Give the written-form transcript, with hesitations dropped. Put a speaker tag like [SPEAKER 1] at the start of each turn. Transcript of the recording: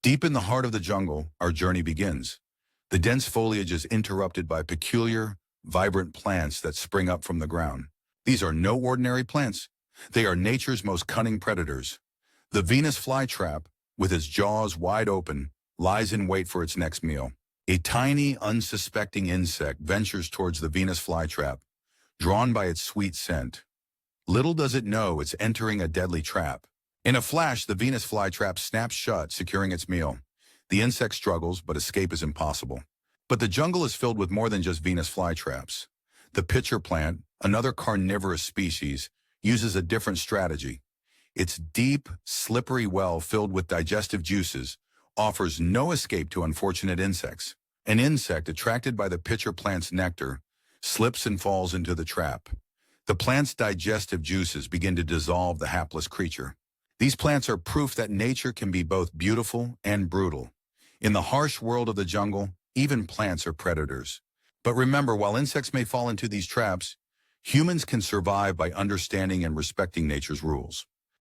[SPEAKER 1] Deep in the heart of the jungle, our journey begins. The dense foliage is interrupted by peculiar, vibrant plants that spring up from the ground. These are no ordinary plants. They are nature's most cunning predators. The Venus flytrap, with its jaws wide open, lies in wait for its next meal. A tiny, unsuspecting insect ventures towards the Venus flytrap, drawn by its sweet scent. Little does it know it's entering a deadly trap. In a flash, the Venus flytrap snaps shut, securing its meal. The insect struggles, but escape is impossible. But the jungle is filled with more than just Venus flytraps. The pitcher plant, another carnivorous species, uses a different strategy. Its deep, slippery well filled with digestive juices offers no escape to unfortunate insects. An insect attracted by the pitcher plant's nectar slips and falls into the trap. The plant's digestive juices begin to dissolve the hapless creature. These plants are proof that nature can be both beautiful and brutal. In the harsh world of the jungle, even plants are predators. But remember, while insects may fall into these traps, humans can survive by understanding and respecting nature's rules.